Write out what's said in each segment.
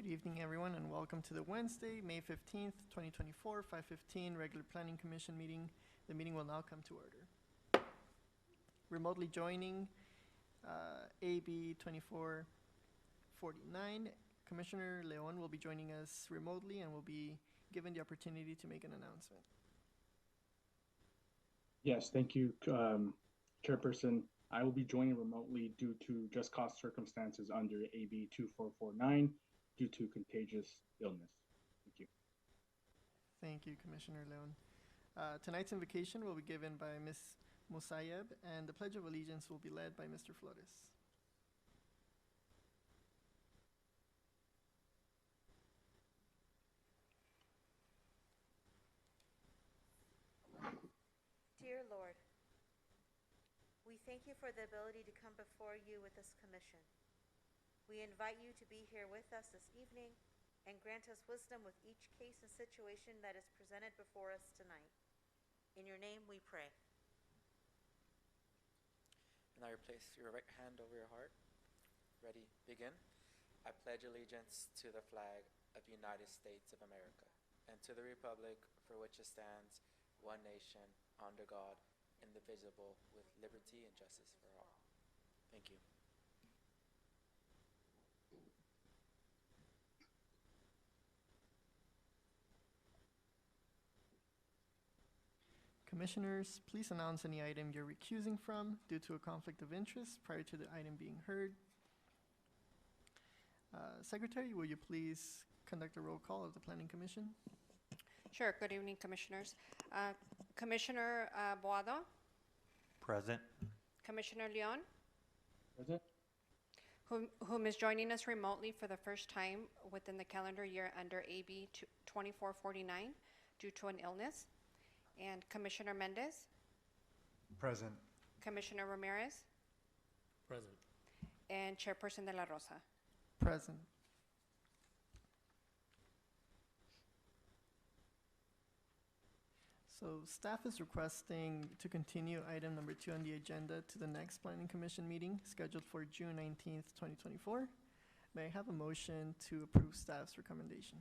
Good evening, everyone, and welcome to the Wednesday, May 15th, 2024, 5:15 regular Planning Commission meeting. The meeting will now come to order. Remotely joining AB 2449, Commissioner Leon will be joining us remotely and will be given the opportunity to make an announcement. Yes, thank you, Chairperson. I will be joining remotely due to just cause circumstances under AB 2449 due to contagious illness. Thank you. Thank you, Commissioner Leon. Tonight's invocation will be given by Ms. Musayeb, and the Pledge of Allegiance will be led by Mr. Flores. Dear Lord, we thank you for the ability to come before you with this commission. We invite you to be here with us this evening and grant us wisdom with each case and situation that is presented before us tonight. In your name we pray. And now you place your right hand over your heart. Ready, begin. I pledge allegiance to the flag of the United States of America and to the republic for which it stands, one nation, under God, indivisible, with liberty and justice for all. Thank you. Commissioners, please announce any item you're recusing from due to a conflict of interest prior to the item being heard. Secretary, will you please conduct a roll call of the Planning Commission? Sure. Good evening, Commissioners. Commissioner Boado, Present. Commissioner Leon, Present? whom is joining us remotely for the first time within the calendar year under AB 2449 due to an illness, and Commissioner Mendez, Present. Commissioner Ramirez, Present. and Chairperson de la Rosa. Present. So staff is requesting to continue item number 2 on the agenda to the next Planning Commission meeting scheduled for June 19th, 2024. May I have a motion to approve staff's recommendation?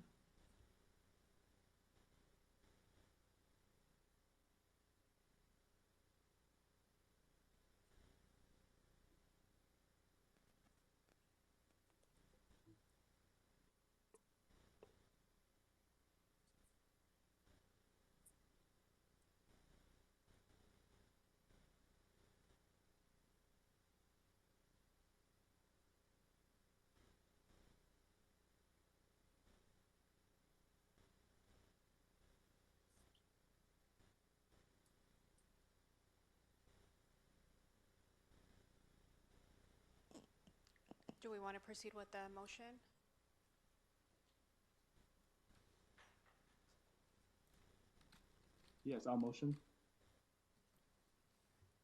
Do we want to proceed with the motion? Yes, I'll motion.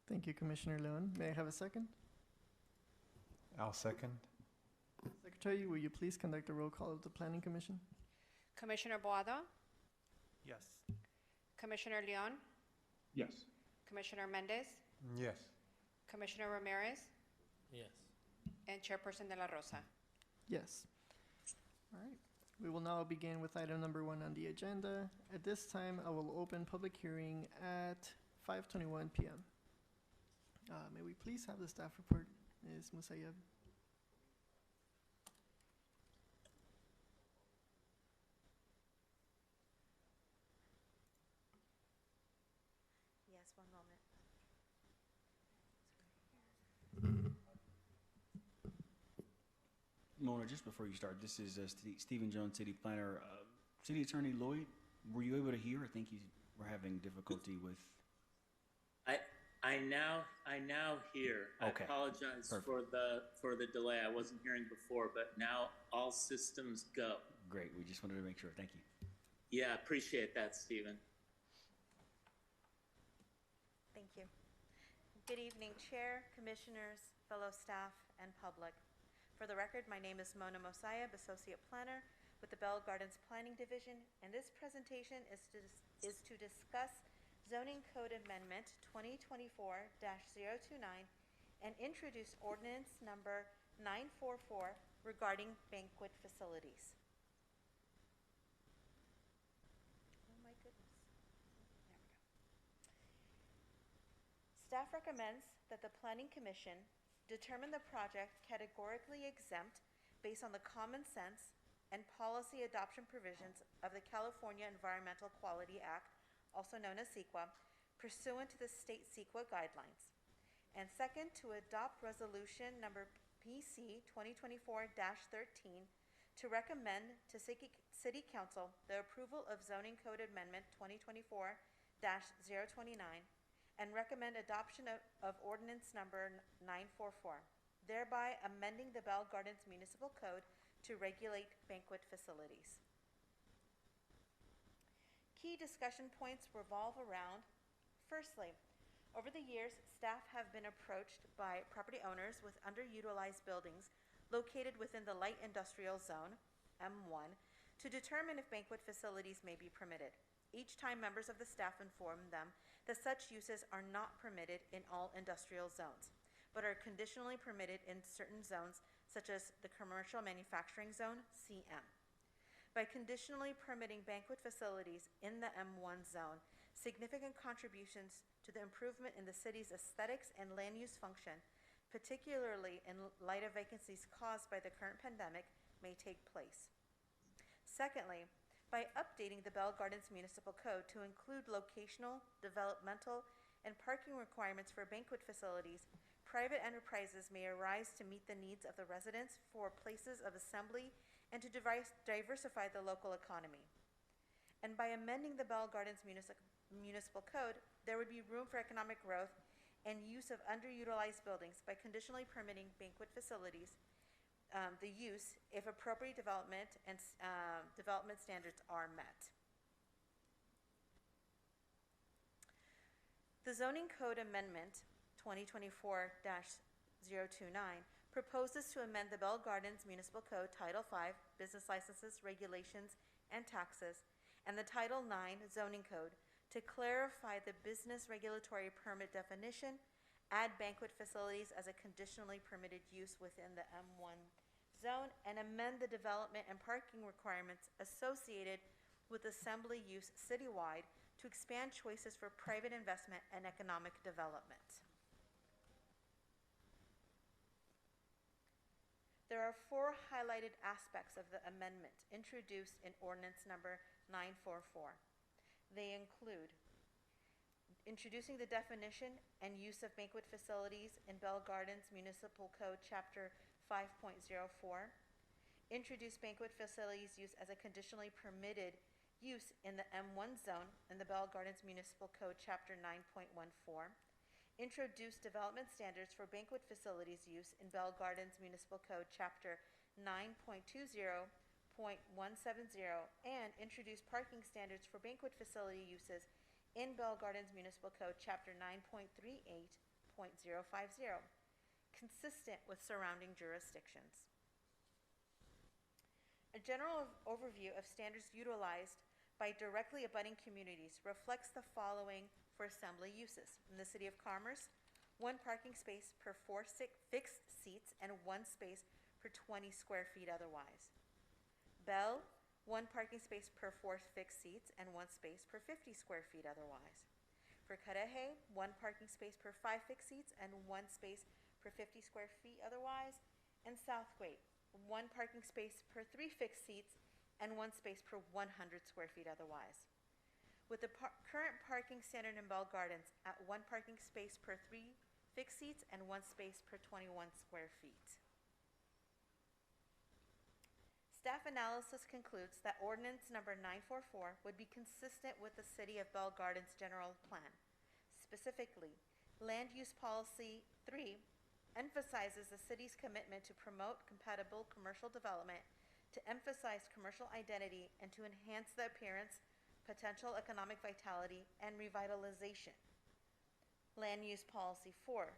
Thank you, Commissioner Leon. May I have a second? I'll second. Secretary, will you please conduct a roll call of the Planning Commission? Commissioner Boado, Yes. Commissioner Leon, Yes. Commissioner Mendez, Yes. Commissioner Ramirez, Yes. and Chairperson de la Rosa. Yes. All right. We will now begin with item number 1 on the agenda. At this time, I will open public hearing at 5:21 p.m. May we please have the staff report, Ms. Musayeb? Yes, one moment. Mona, just before you start, this is Stephen Jones, City Planner. City Attorney Lloyd, were you able to hear? I think you were having difficulty with. I now hear. Okay. I apologize Perfect. for the delay. I wasn't hearing before, but now all systems go. Great. We just wanted to make sure. Thank you. Yeah, appreciate that, Stephen. Thank you. Good evening, Chair, Commissioners, fellow staff, and public. For the record, my name is Mona Musayeb, Associate Planner with the Bell Gardens Planning Division, and this presentation is to discuss Zoning Code Amendment 2024-029 and introduce ordinance number 944 regarding banquet facilities. Staff recommends that the Planning Commission determine the project categorically exempt based on the common sense and policy adoption provisions of the California Environmental Quality Act, also known as CEQA, pursuant to the state CEQA guidelines. And second, to adopt resolution number PC 2024-13 to recommend to City Council the approval of Zoning Code Amendment 2024-029 and recommend adoption of ordinance number 944, thereby amending the Bell Gardens Municipal Code to regulate banquet facilities. Key discussion points revolve around, firstly, over the years, staff have been approached by property owners with underutilized buildings located within the light industrial zone, M1, to determine if banquet facilities may be permitted. Each time, members of the staff inform them that such uses are not permitted in all industrial zones, but are conditionally permitted in certain zones, such as the Commercial Manufacturing Zone, CM. By conditionally permitting banquet facilities in the M1 zone, significant contributions to the improvement in the city's aesthetics and land use function, particularly in light of vacancies caused by the current pandemic, may take place. Secondly, by updating the Bell Gardens Municipal Code to include locational, developmental, and parking requirements for banquet facilities, private enterprises may arise to meet the needs of the residents for places of assembly and to diversify the local economy. And by amending the Bell Gardens Municipal Code, there would be room for economic growth and use of underutilized buildings by conditionally permitting banquet facilities, the use if appropriate development and development standards are met. The Zoning Code Amendment 2024-029 proposes to amend the Bell Gardens Municipal Code Title V, Business Licenses, Regulations, and Taxes, and the Title IX Zoning Code to clarify the business regulatory permit definition, add banquet facilities as a conditionally permitted use within the M1 zone, and amend the development and parking requirements associated with assembly use citywide to expand choices for private investment and economic development. There are 4 highlighted aspects of the amendment introduced in ordinance number 944. They include introducing the definition and use of banquet facilities in Bell Gardens Municipal Code Chapter 5.04, introduce banquet facilities use as a conditionally permitted use in the M1 zone in the Bell Gardens Municipal Code Chapter 9.14, introduce development standards for banquet facilities use in Bell Gardens Municipal Code Chapter 9.20.170, and introduce parking standards for banquet facility uses in Bell Gardens Municipal Code Chapter 9.38.050, consistent with surrounding jurisdictions. A general overview of standards utilized by directly abutting communities reflects the following for assembly uses. In the City of Commerce, 1 parking space per 4 fixed seats and 1 space per 20 square feet otherwise. Bell, 1 parking space per 4 fixed seats and 1 space per 50 square feet otherwise. For Cudahy, 1 parking space per 5 fixed seats and 1 space per 50 square feet otherwise. And Southgate, 1 parking space per 3 fixed seats and 1 space per 100 square feet otherwise. With the current parking standard in Bell Gardens at 1 parking space per 3 fixed seats and 1 space per 21 square feet. Staff analysis concludes that ordinance number 944 would be consistent with the City of Bell Gardens general plan. Specifically, Land Use Policy 3 emphasizes the city's commitment to promote compatible commercial development, to emphasize commercial identity, and to enhance the appearance, potential economic vitality, and revitalization. Land Use Policy 4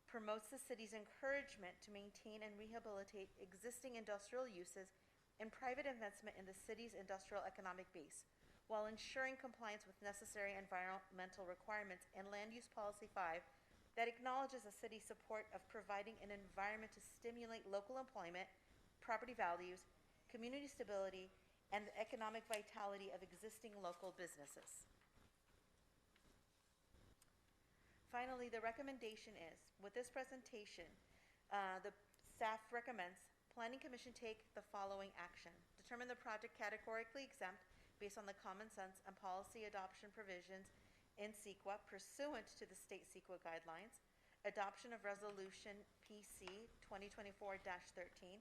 promotes the city's encouragement to maintain and rehabilitate existing industrial uses and private investment in the city's industrial economic base, while ensuring compliance with necessary environmental requirements. And Land Use Policy 5 that acknowledges the city's support of providing an environment to stimulate local employment, property values, community stability, and the economic vitality of existing local businesses. finally, the recommendation is, with this presentation, the staff recommends Planning Commission take the following action. Determine the project categorically exempt based on the common sense and policy adoption provisions in CEQA pursuant to the state CEQA guidelines. Adoption of Resolution PC 2024-13,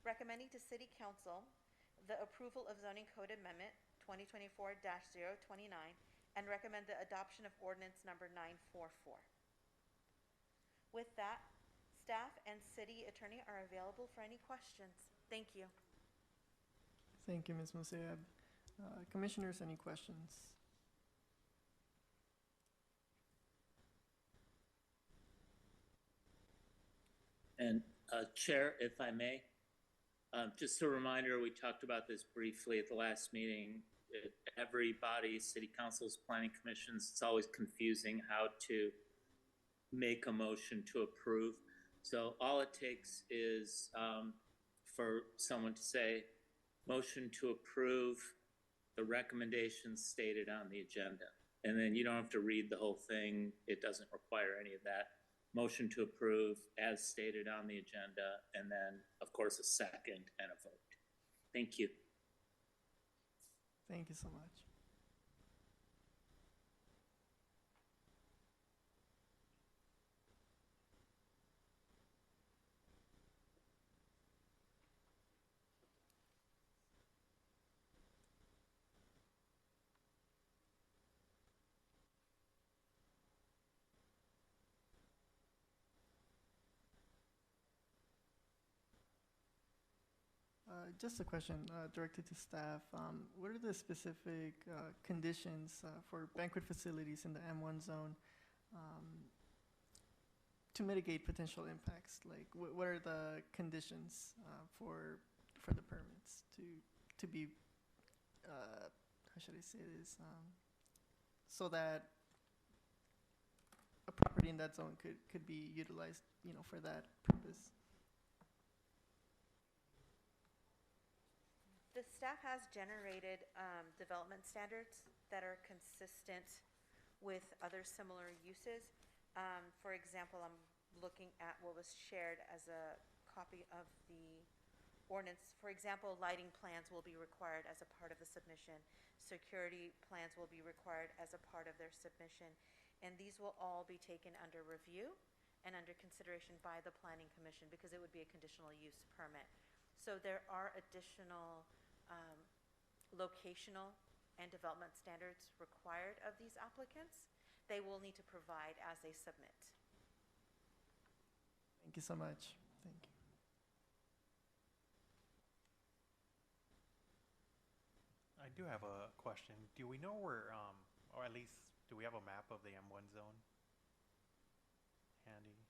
recommending to City Council the approval of Zoning Code Amendment 2024-029, and recommend the adoption of ordinance number 944. With that, staff and city attorney are available for any questions. Thank you. Thank you, Ms. Musayab. Commissioners, any questions? And Chair, if I may, just a reminder, we talked about this briefly at the last meeting. Every body, city councils, planning commissions, it's always confusing how to make a motion to approve. So all it takes is for someone to say, motion to approve the recommendations stated on the agenda. And then you don't have to read the whole thing. It doesn't require any of that. Motion to approve as stated on the agenda, and then, of course, a second and a vote. Thank you. Thank you so much. Just a question directed to staff. What are the specific conditions for banquet facilities in the M1 zone to mitigate potential impacts? Like, what are the conditions for the permits to be, how should I say this, so that a property in that zone could be utilized, for that purpose? The staff has generated development standards that are consistent with other similar uses. For example, I'm looking at what was shared as a copy of the ordinance. For example, lighting plans will be required as a part of the submission. Security plans will be required as a part of their submission. And these will all be taken under review and under consideration by the Planning Commission, because it would be a conditional use permit. So there are additional locational and development standards required of these applicants. They will need to provide as they submit. Thank you so much. Thank you. I do have a question. Do we know where, or at least, do we have a map of the M1 zone handy?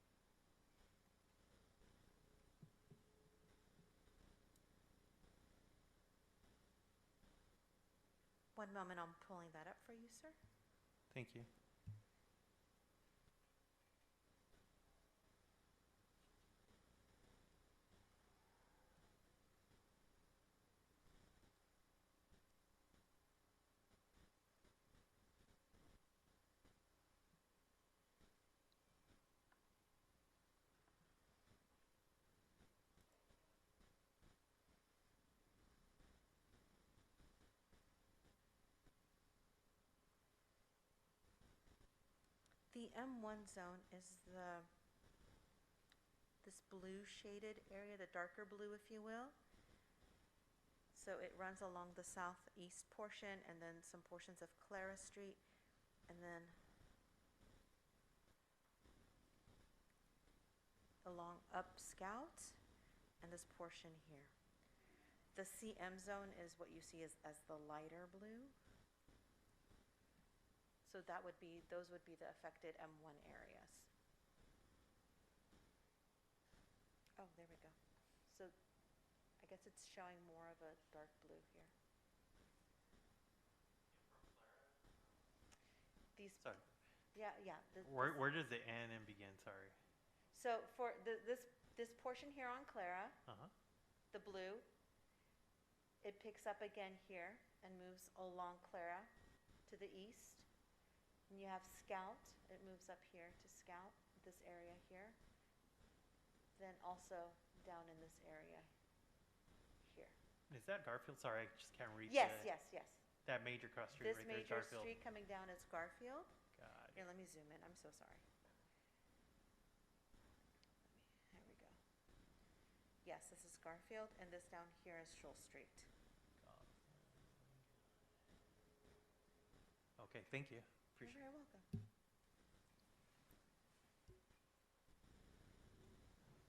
One moment, I'm pulling that up for you, sir. Thank you. The M1 zone is this blue shaded area, the darker blue, if you will. So it runs along the southeast portion, and then some portions of Clara Street, and then along up Scout, and this portion here. The CM zone is what you see as the lighter blue. So those would be the affected M1 areas. Oh, there we go. So I guess it's showing more of a dark blue here. These, Sorry. yeah. Where does the N and begin? Sorry. So for this portion here on Clara, the blue, it picks up again here and moves along Clara to the east. And you have Scout, it moves up here to Scout, this area here. Then also down in this area here. Is that Garfield? Sorry, I just can't read. Yes, yes, yes. That major cross street This right there, major Garfield. street coming down is Garfield. Got Here, it. let me zoom in, I'm so sorry. There we go. Yes, this is Garfield, and this down here is Shoal Street. Okay, thank you. You're Appreciate very welcome.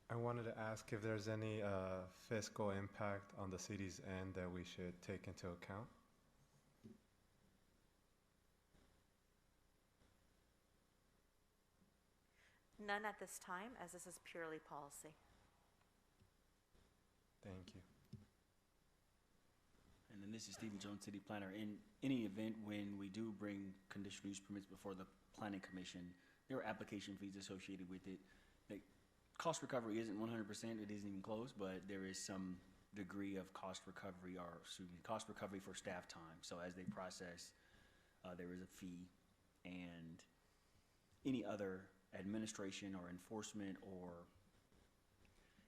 I wanted to ask if there's any fiscal impact on the city's end that we should take into account. None at this time, as this is purely policy. Thank you. And then this is Stephen Jones, City Planner. In any event, when we do bring conditional use permits before the Planning Commission, there are application fees associated with it. Like, cost recovery isn't 100%, it isn't even close, but there is some degree of cost recovery, or excuse me, cost recovery for staff time. So as they process, there is a fee, and any other administration or enforcement or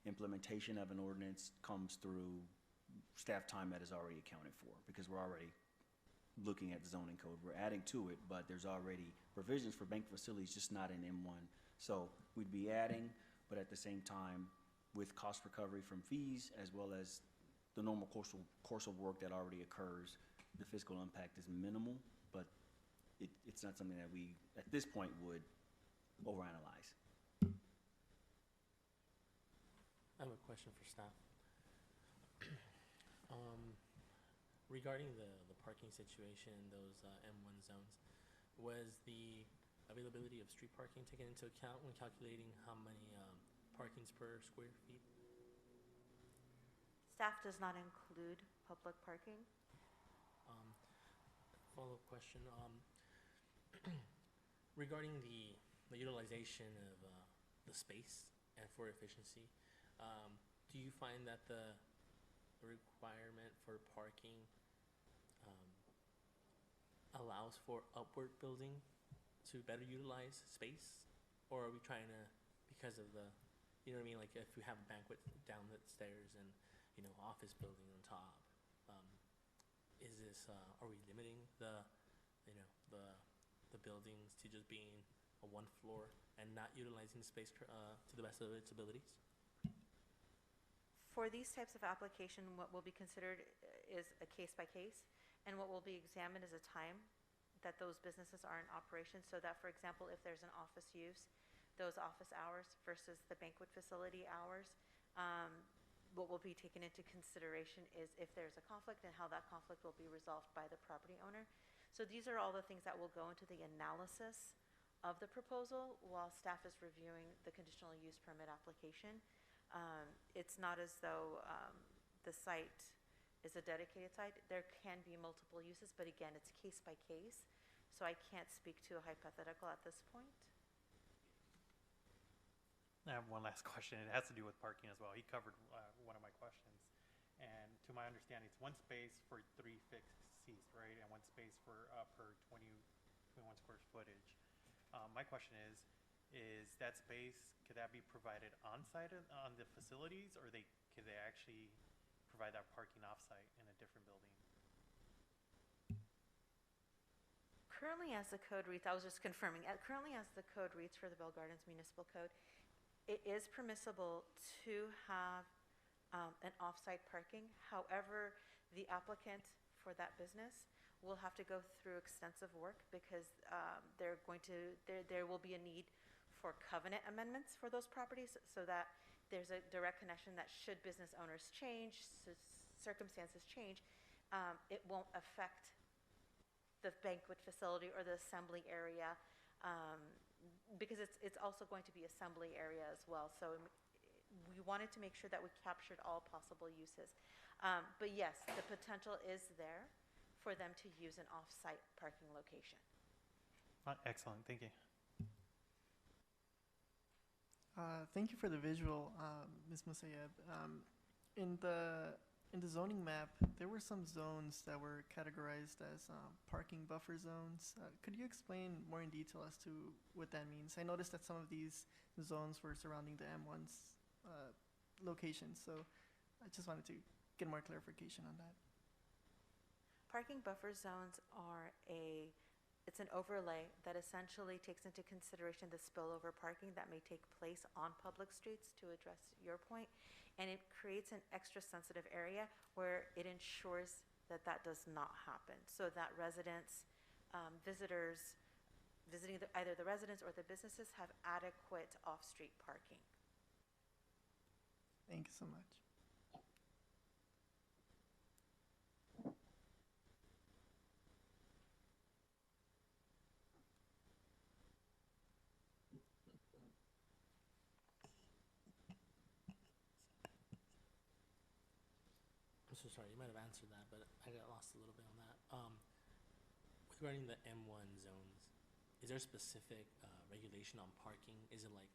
implementation of an ordinance comes through staff time that is already accounted for, because we're already looking at the zoning code. We're adding to it, but there's already provisions for bank facilities, just not in M1. So we'd be adding, but at the same time, with cost recovery from fees, as well as the normal course of work that already occurs, the fiscal impact is minimal, but it's not something that we, at this point, would overanalyze. I have a question for staff. Regarding the parking situation in those M1 zones, was the availability of street parking taken into account when calculating how many parkings per square feet? Staff does not include public parking. Follow-up question, regarding the utilization of the space and for efficiency, do you find that the requirement for parking allows for upward building to better utilize space? Or are we trying to, because of the, you know what I mean, like if we have a banquet down the stairs and, you know, office building on top, is this, are we limiting the, you know, the buildings to just being a one floor and not utilizing the space to the best of its abilities? For these types of application, what will be considered is a case by case, and what will be examined is a time that those businesses are in operation, so that, for example, if there's an office use, those office hours versus the banquet facility hours, what will be taken into consideration is if there's a conflict and how that conflict will be resolved by the property owner. So these are all the things that will go into the analysis of the proposal while staff is reviewing the conditional use permit application. It's not as though the site is a dedicated site. There can be multiple uses, but again, it's case by case. So I can't speak to a hypothetical at this point. I have one last question. It has to do with parking as well. He covered one of my questions. And to my understanding, it's one space for 3 fixed seats, right? And one space for per 21 square footage. My question is that space, could that be provided on-site on the facilities, or could they actually provide that parking off-site in a different building? Currently, as the code reads, I was just confirming, currently as the code reads for the Bell Gardens Municipal Code, it is permissible to have an off-site parking. However, the applicant for that business will have to go through extensive work because there will be a need for covenant amendments for those properties, so that there's a direct connection that should business owners change, circumstances change, it won't affect the banquet facility or the assembly area, because it's also going to be assembly area as well. So we wanted to make sure that we captured all possible uses. But yes, the potential is there for them to use an off-site parking location. Excellent, thank you. Thank you for the visual, Ms. Musayeb. In the in the zoning map, there were some zones that were categorized as parking buffer zones. Could you explain more in detail as to what that means? I noticed that some of these zones were surrounding the M1's location, so I just wanted to get more clarification on that. Parking buffer zones are it's an overlay that essentially takes into consideration the spillover parking that may take place on public streets, to address your point, and it creates an extra sensitive area where it ensures that that does not happen, so that residents, visitors, visiting either the residents or the businesses have adequate off-street parking. Thank you so much. I'm so sorry, you might have answered that, but I got lost a little bit on that. Regarding the M1 zones, is there a specific regulation on parking? Is it like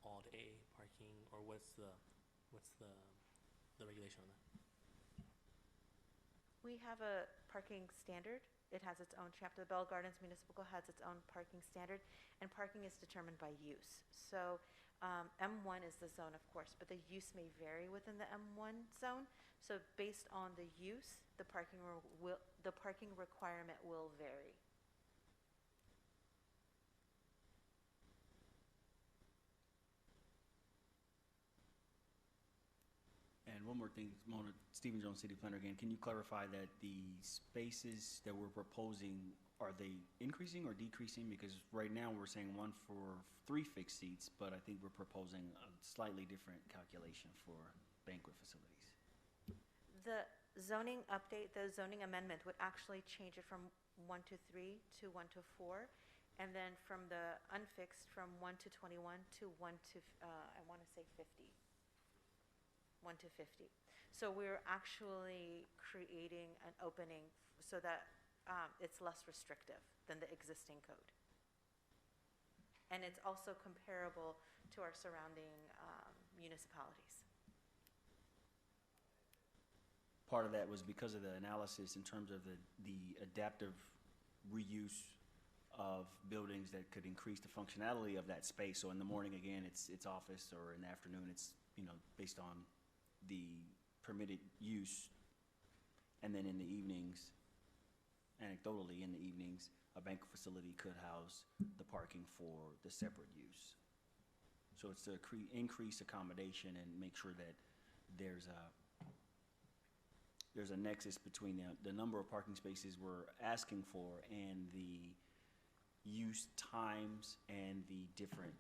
all day parking, or what's the regulation on that? We have a parking standard. It has its own chapter. The Bell Gardens Municipal Code has its own parking standard, and parking is determined by use. So M1 is the zone, of course, but the use may vary within the M1 zone. So based on the use, the parking requirement will vary. And one more thing, Mona, Stephen Jones, City Planner again, can you clarify that the spaces that we're proposing, are they increasing or decreasing? Because right now we're saying 1 for 3 fixed seats, but I think we're proposing a slightly different calculation for banquet facilities. The zoning update, the zoning amendment would actually change it from 1 to 3 to 1 to 4, and then from the unfixed from 1 to 21 to 1 to, I want to say 50. 1 to 50. So we're actually creating an opening so that it's less restrictive than the existing code. And it's also comparable to our surrounding municipalities. Part of that was because of the analysis in terms of the adaptive reuse of buildings that could increase the functionality of that space. So in the morning, again, it's office, or in the afternoon, it's, based on the permitted use. And then in the evenings, anecdotally in the evenings, a banquet facility could house the parking for the separate use. So it's to increase accommodation and make sure that there's a nexus between the number of parking spaces we're asking for and the use times and the different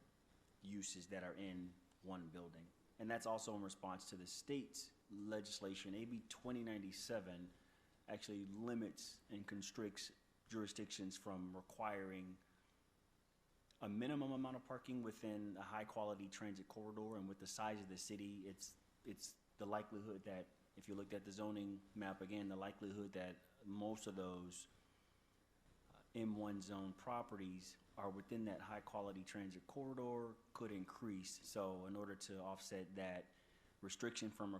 uses that are in one building. And that's also in response to the state's legislation. AB 2097 actually limits and constricts jurisdictions from requiring a minimum amount of parking within a high-quality transit corridor. And with the size of the city, it's the likelihood that, if you looked at the zoning map again, the likelihood that most of those M1 zone properties are within that high-quality transit corridor could increase. So in order to offset that restriction from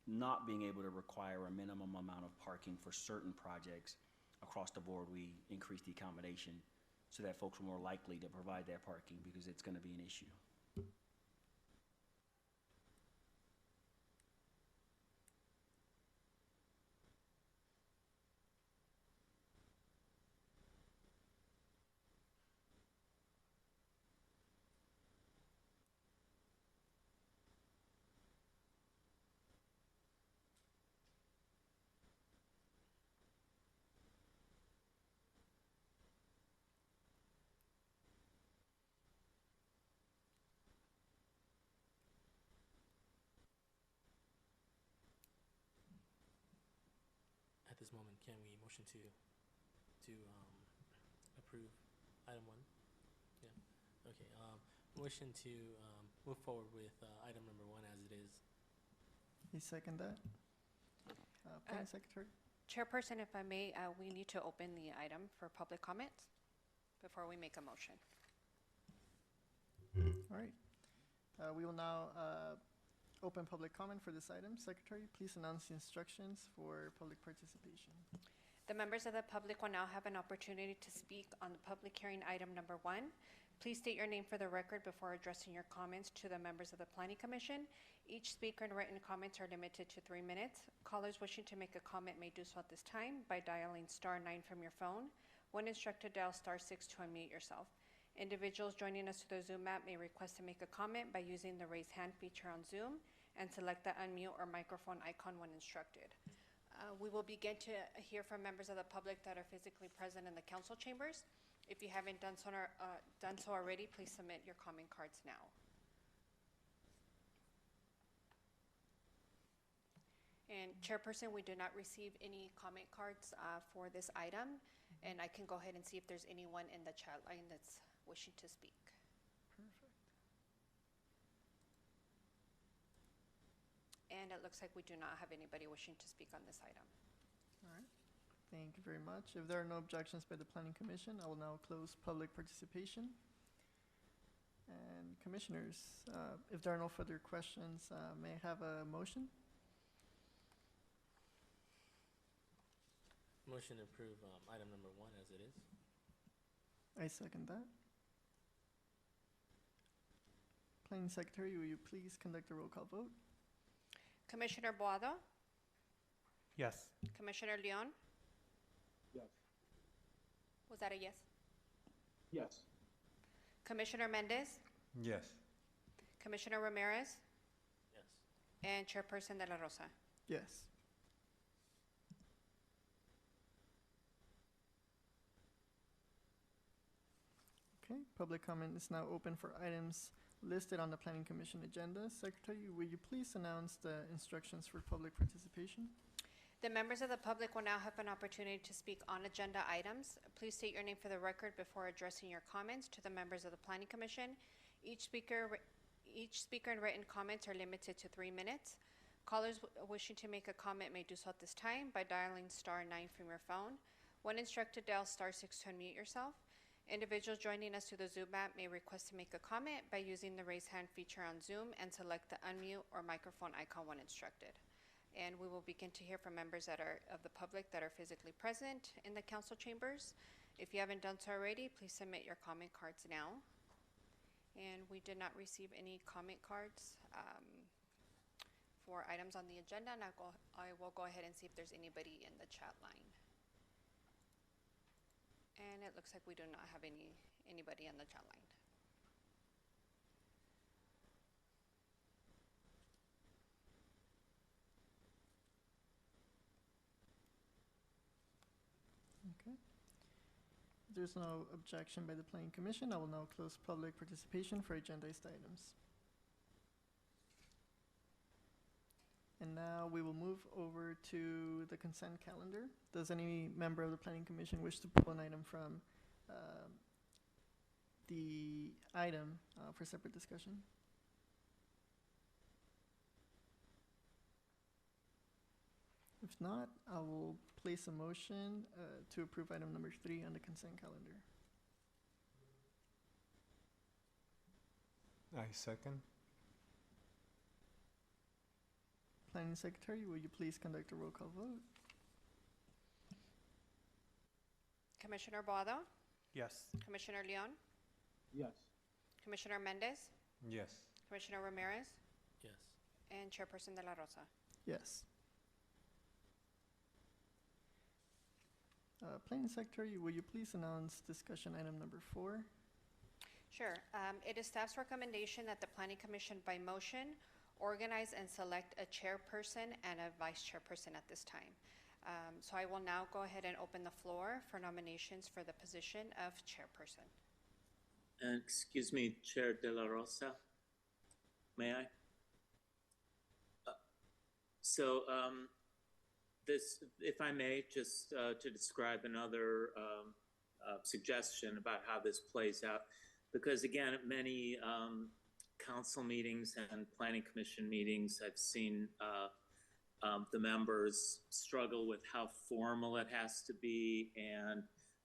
not being able to require a minimum amount of parking for certain projects across the board, we increase the accommodation so that folks are more likely to provide that parking because it's going to be an issue. At this moment, can we motion to approve item 1? Yeah. Okay. Motion to move forward with item number 1 as it is. You second that? Planning Secretary? Chairperson, if I may, we need to open the item for public comments before we make a motion. All right. We will now open public comment for this item. Secretary, please announce the instructions for public participation. The members of the public will now have an opportunity to speak on the public hearing item number 1. Please state your name for the record before addressing your comments to the members of the Planning Commission. Each speaker and written comments are limited to 3 minutes. Callers wishing to make a comment may do so at this time by dialing *9 from your phone. When instructed, dial *6 to unmute yourself. Individuals joining us through the Zoom app may request to make a comment by using the raise hand feature on Zoom and select the unmute or microphone icon when instructed. We will begin to hear from members of the public that are physically present in the council chambers. If you haven't done so already, please submit your comment cards now. And Chairperson, we did not receive any comment cards for this item, and I can go ahead and see if there's anyone in the chat line that's wishing to speak. Perfect. And it looks like we do not have anybody wishing to speak on this item. All right. Thank you very much. If there are no objections by the Planning Commission, I will now close public participation. And commissioners, if there are no further questions, may I have a motion? Motion to approve item number 1 as it is. I second that. Planning Secretary, will you please conduct a roll call vote? Commissioner Boado? Yes. Commissioner Leon? Yes. Was that a yes? Yes. Commissioner Mendez? Yes. Commissioner Ramirez? Yes. And Chairperson De La Rosa? Yes. Okay, public comment is now open for items listed on the Planning Commission agenda. Secretary, will you please announce the instructions for public participation? The members of the public will now have an opportunity to speak on agenda items. Please state your name for the record before addressing your comments to the members of the Planning Commission. Each speaker and written comments are limited to 3 minutes. Callers wishing to make a comment may do so at this time by dialing *9 from your phone. When instructed, dial *6 to unmute yourself. Individuals joining us through the Zoom app may request to make a comment by using the raise hand feature on Zoom and select the unmute or microphone icon when instructed. And we will begin to hear from members of the public that are physically present in the council chambers. If you haven't done so already, please submit your comment cards now. And we did not receive any comment cards for items on the agenda, and I will go ahead and see if there's anybody in the chat line. And it looks like we do not have anybody on the chat line. Okay. If there's no objection by the Planning Commission, I will now close public participation for agendized items. And now we will move over to the consent calendar. Does any member of the Planning Commission wish to pull an item from the item for separate discussion? If not, I will place a motion to approve item number 3 on the consent calendar. I second. Planning Secretary, will you please conduct a roll call vote? Commissioner Boado? Yes. Commissioner Leon? Yes. Commissioner Mendez? Yes. Commissioner Ramirez? Yes. And Chairperson De La Rosa? Yes. Planning Secretary, will you please announce discussion item number 4? Sure. It is staff's recommendation that the Planning Commission by motion organize and select a chairperson and a vice chairperson at this time. So I will now go ahead and open the floor for nominations for the position of chairperson. Excuse me, Chair De La Rosa, may I? This, if I may, just to describe another suggestion about how this plays out, because again, at many council meetings and planning commission meetings, I've seen the members struggle with how formal it has to be, and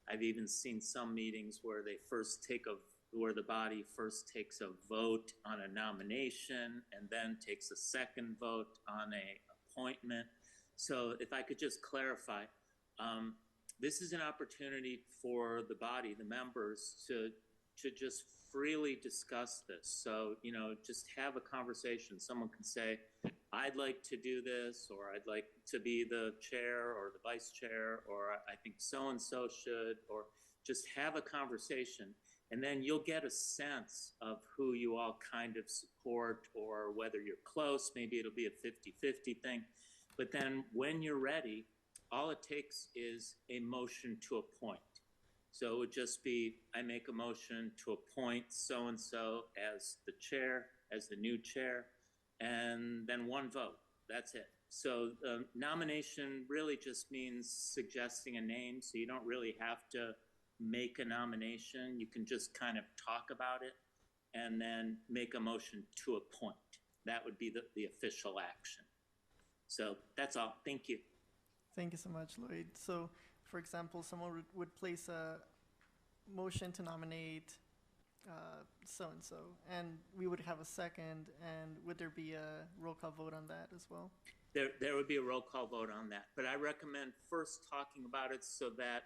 I've even seen some meetings where they first take a where the body first takes a vote on a nomination and then takes a second vote on a appointment. So if I could just clarify, this is an opportunity for the body, the members, to just freely discuss this. So, you know, just have a conversation. Someone can say, I'd like to do this, or I'd like to be the chair or the vice chair, or I think so-and-so should, or just have a conversation. And then you'll get a sense of who you all kind of support, or whether you're close. Maybe it'll be a 50-50 thing. But then when you're ready, all it takes is a motion to appoint. So it would just be, I make a motion to appoint so-and-so as the chair, as the new chair, and then one vote. That's it. So nomination really just means suggesting a name, so you don't really have to make a nomination. You can just kind of talk about it and then make a motion to appoint. That would be the official action. So that's all. Thank you. Thank you so much, Lloyd. So, for example, someone would place a motion to nominate so-and-so, and we would have a second, and would there be a roll call vote on that as well? There would be a roll call vote on that. But I recommend first talking about it so that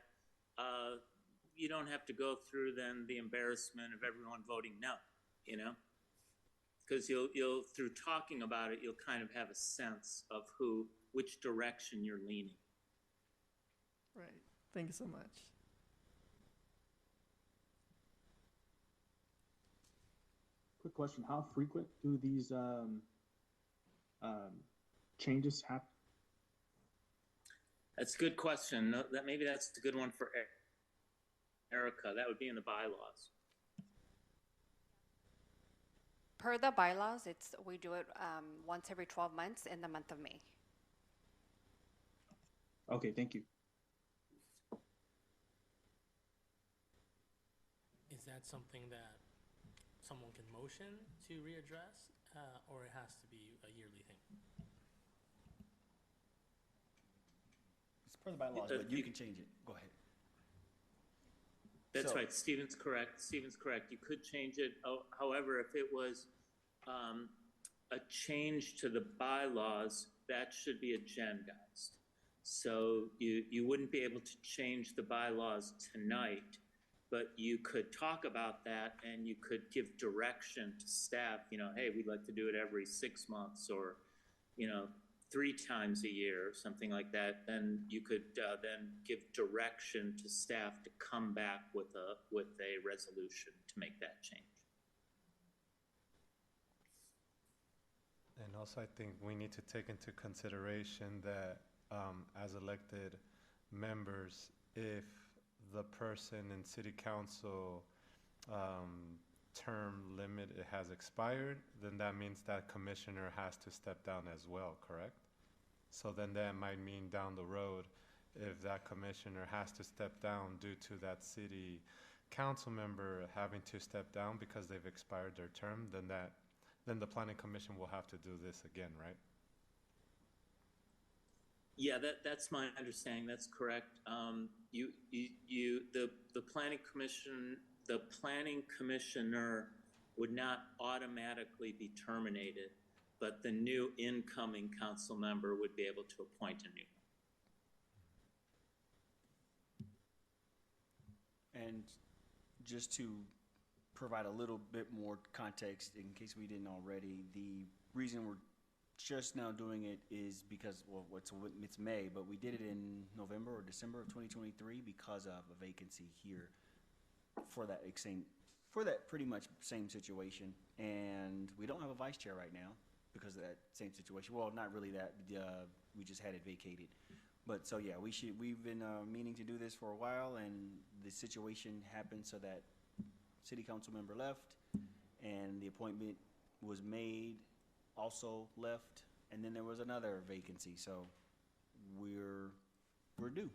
you don't have to go through then the embarrassment of everyone voting no, you know? Because you'll through talking about it, you'll kind of have a sense of which direction you're leaning. Right. Thank you so much. Quick question: how frequent do these changes happen? That's a good question. No, maybe that's a good one for Erica. That would be in the bylaws. Per the bylaws, we do it once every 12 months in the month of May. Okay, thank you. Is that something that someone can motion to readdress, or it has to be a yearly thing? It's per the bylaws, but you can change it. Go ahead. That's So- right. Stephen's correct. You could change it. However, if it was a change to the bylaws, that should be agendized. So you wouldn't be able to change the bylaws tonight, but you could talk about that and you could give direction to staff, you know, hey, we'd like to do it every 6 months, or, you know, 3 times a year or something like that. Then you could then give direction to staff to come back with a resolution to make that change. And also, I think we need to take into consideration that as elected members, if the person in city council term limit has expired, then that means that commissioner has to step down as well, correct? So then that might mean down the road, if that commissioner has to step down due to that city council member having to step down because they've expired their term, then the planning commission will have to do this again, right? Yeah, that's my understanding. That's correct. The planning commissioner would not automatically be terminated, but the new incoming council member would be able to appoint a new one. And just to provide a little bit more context, in case we didn't already, the reason we're just now doing it is because, well, it's May, but we did it in November or December of 2023 because of a vacancy here for that pretty much same situation. And we don't have a vice chair right now because of that same situation. Well, not really that, we just had it vacated. But so yeah, we've been meaning to do this for a while, and the situation happened so that city council member left and the appointment was made, also left, and then there was another vacancy, so we're due.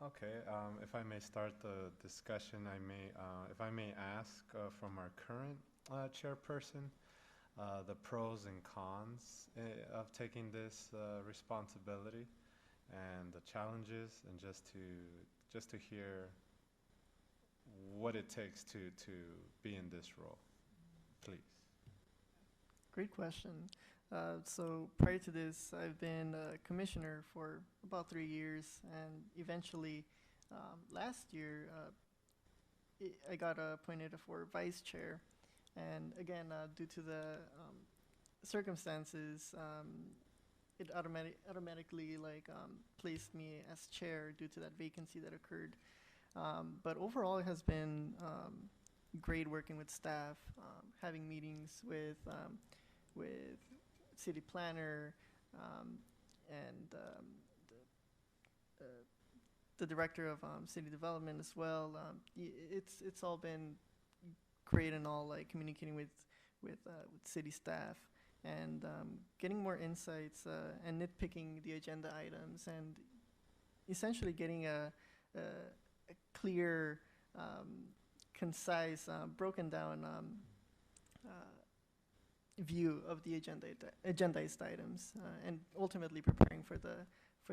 Okay, if I may start the discussion, if I may ask from our current chairperson, the pros and cons of taking this responsibility. and the challenges, and just to hear what it takes to be in this role, please. Great question. So prior to this, I've been a commissioner for about 3 years, and eventually, last year, I got appointed for vice chair. And again, due to the circumstances, it automatically placed me as chair due to that vacancy that occurred. But overall, it has been great working with staff, having meetings with city planner and the director of city development as well. It's all been great and all, like communicating with city staff and getting more insights and nitpicking the agenda items and essentially getting a clear, concise, broken down view of the agendized items, and ultimately preparing for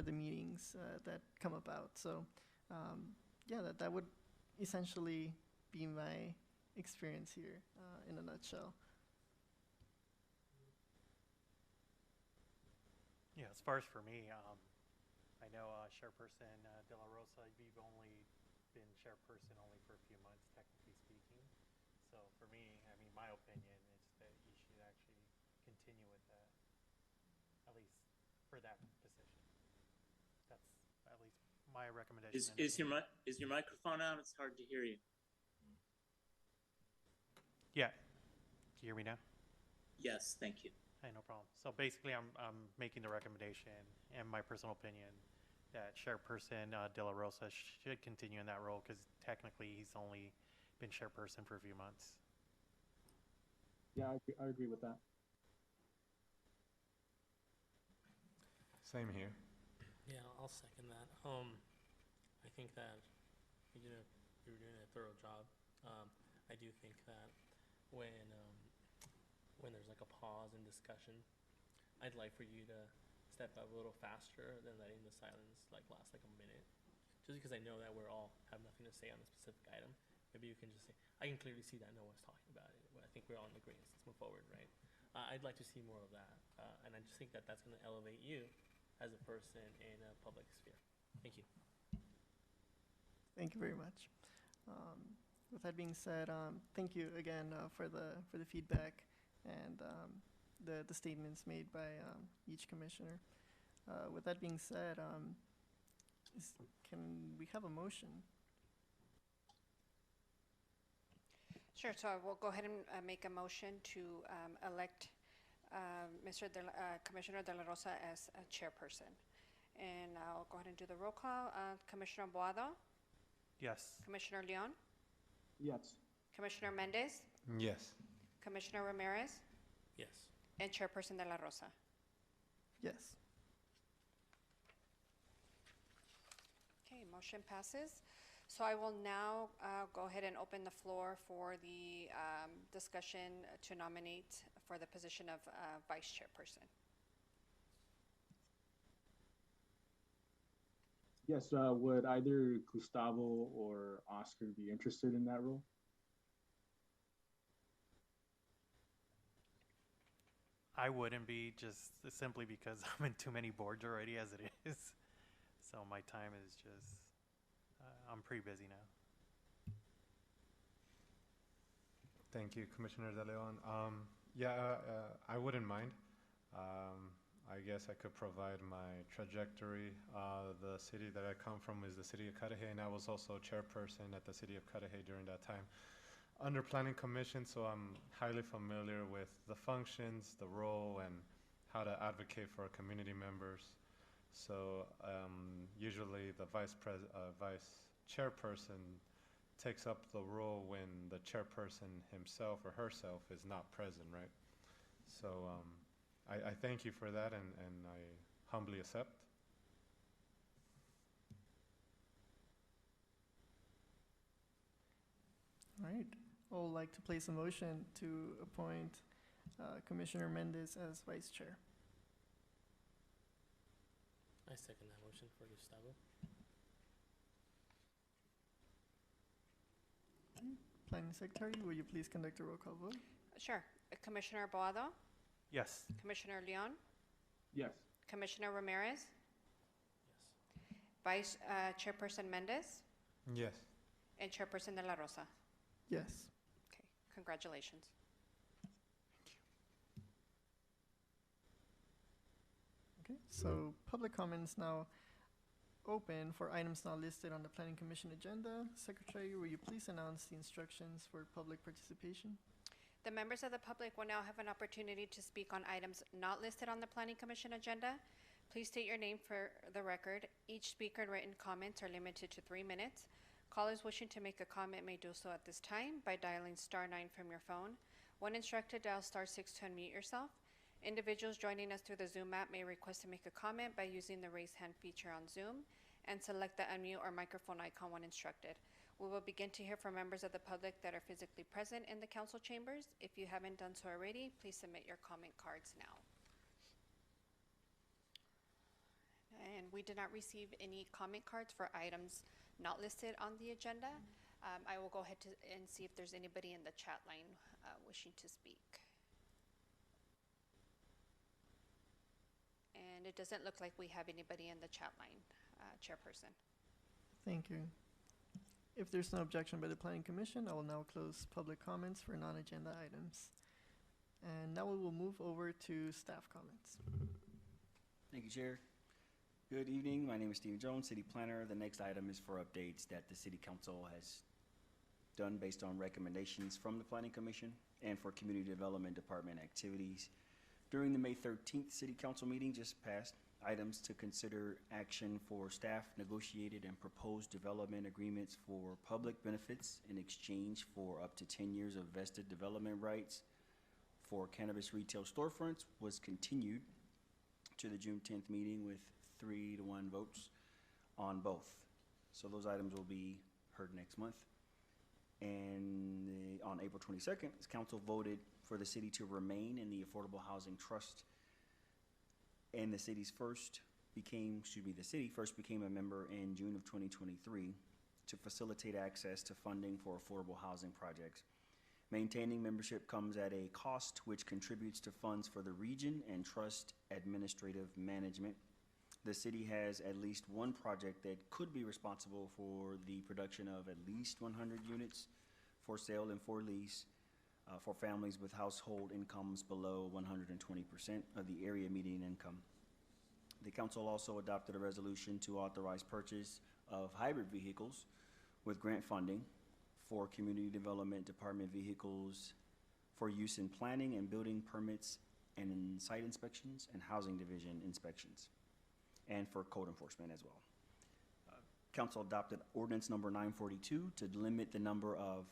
the meetings that come about. So, yeah, that would essentially be my experience here in a nutshell. Yeah, as far as for me, I know Chairperson De La Rosa, you've only been chairperson only for a few months, technically speaking. So for me, I mean, my opinion is that you should actually continue with that, at least for that position. That's at least my recommendation. Is your microphone on? It's hard to hear you. Yeah. Can you hear me now? Yes, thank you. Hey, no problem. So basically, I'm making the recommendation, and my personal opinion, that Chairperson De La Rosa should continue in that role because technically he's only been chairperson for a few months. Yeah, I agree with that. Same here. Yeah, I'll second that. I think that you're doing a thorough job. I do think that when there's like a pause in discussion, I'd like for you to step up a little faster than letting the silence like last like a minute. Just because I know that we're all have nothing to say on a specific item, maybe you can just say, I can clearly see that no one's talking about it. I think we're all in agreement. Let's move forward, right? I'd like to see more of that, and I just think that that's going to elevate you as a person in a public sphere. Thank you. Thank you very much. With that being said, thank you again for the feedback and the statements made by each commissioner. With that being said, can we have a motion? Sure, so I will go ahead and make a motion to elect Commissioner De La Rosa as a chairperson. And I'll go ahead and do the roll call. Commissioner Boado, Yes. Commissioner Leon, Yes. Commissioner Mendez, Yes. Commissioner Ramirez, Yes. and Chairperson De La Rosa. Yes. Okay, motion passes. So I will now go ahead and open the floor for the discussion to nominate for the position of vice chairperson. Yes, would either Gustavo or Oscar be interested in that role? I wouldn't be, just simply because I'm in too many boards already as it is. So my time is just, I'm pretty busy now. Thank you, Commissioner De Leon. I wouldn't mind. I guess I could provide my trajectory. The city that I come from is the city of Cudahy, and I was also chairperson at the city of Cudahy during that time under Planning Commission, so I'm highly familiar with the functions, the role, and how to advocate for our community members. So usually the vice chairperson takes up the role when the chairperson himself or herself is not present, right? So I thank you for that, and I humbly accept. All right. I would like to place a motion to appoint Commissioner Mendez as vice chair. I second that motion for Gustavo. Planning Secretary, will you please conduct a roll call vote? Sure. Commissioner Boado, Yes. Commissioner Leon, Yes. Commissioner Ramirez, Yes. Vice Chairperson Mendez, Yes. and Chairperson De La Rosa. Yes. Okay, congratulations. Okay, so public comments now open for items not listed on the Planning Commission agenda. Secretary, will you please announce the instructions for public participation? The members of the public will now have an opportunity to speak on items not listed on the Planning Commission agenda. Please state your name for the record. Each speaker and written comments are limited to 3 minutes. Callers wishing to make a comment may do so at this time by dialing *9 from your phone. When instructed, dial *6 to unmute yourself. Individuals joining us through the Zoom app may request to make a comment by using the raise hand feature on Zoom and select the unmute or microphone icon when instructed. We will begin to hear from members of the public that are physically present in the council chambers. If you haven't done so already, please submit your comment cards now. And we did not receive any comment cards for items not listed on the agenda. I will go ahead and see if there's anybody in the chat line wishing to speak. And it doesn't look like we have anybody in the chat line, Chairperson. Thank you. If there's no objection by the Planning Commission, I will now close public comments for non-agenda items. And now we will move over to staff comments. Thank you, Chair. Good evening. My name is Stephen Jones, City Planner. The next item is for updates that the City Council has done based on recommendations from the Planning Commission and for Community Development Department activities. During the May 13th City Council meeting just passed, items to consider action for staff negotiated and proposed development agreements for public benefits in exchange for up to 10 years of vested development rights for cannabis retail storefronts was continued to the June 10th meeting with 3-1 votes on both. So those items will be heard next month. And on April 22nd, the council voted for the city to remain in the Affordable Housing Trust. And the city first became a member in June of 2023 to facilitate access to funding for affordable housing projects. Maintaining membership comes at a cost which contributes to funds for the region and trust administrative management. The city has at least one project that could be responsible for the production of at least 100 units for sale and for lease for families with household incomes below 120% of the area median income. The council also adopted a resolution to authorize purchase of hybrid vehicles with grant funding for Community Development Department vehicles for use in planning and building permits and in site inspections and housing division inspections, and for code enforcement as well. Council adopted ordinance number 942 to limit the number of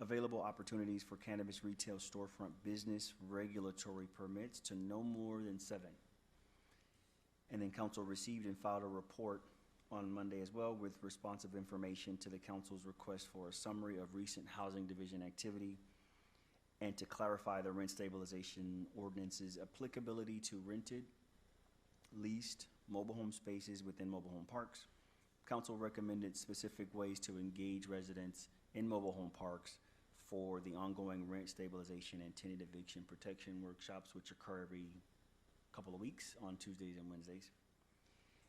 available opportunities for cannabis retail storefront business regulatory permits to no more than 7. And then council received and filed a report on Monday as well with responsive information to the council's request for a summary of recent housing division activity and to clarify the rent stabilization ordinance's applicability to rented, leased mobile home spaces within mobile home parks. Council recommended specific ways to engage residents in mobile home parks for the ongoing rent stabilization and tenant eviction protection workshops, which occur every couple of weeks on Tuesdays and Wednesdays.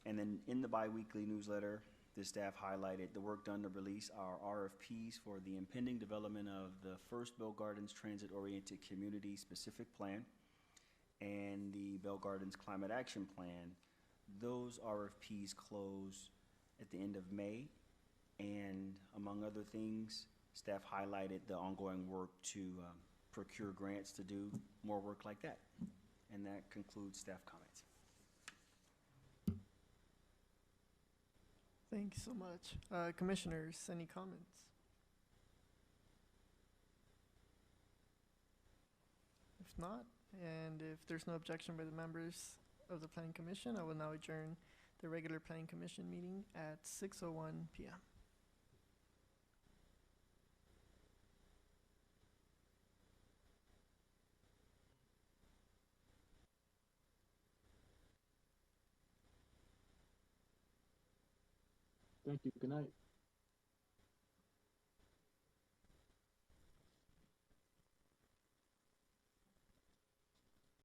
And then in the bi-weekly newsletter, the staff highlighted the work done to release our RFPs for the impending development of the first Bell Gardens Transit-Oriented Community Specific Plan and the Bell Gardens Climate Action Plan. Those RFPs close at the end of May, and among other things, staff highlighted the ongoing work to procure grants to do more work like that. And that concludes staff comments. Thank you so much. Commissioners, any comments? If not, and if there's no objection by the members of the Planning Commission, I will now adjourn the regular Planning Commission meeting at 6:01 p.m. Thank you. Good night.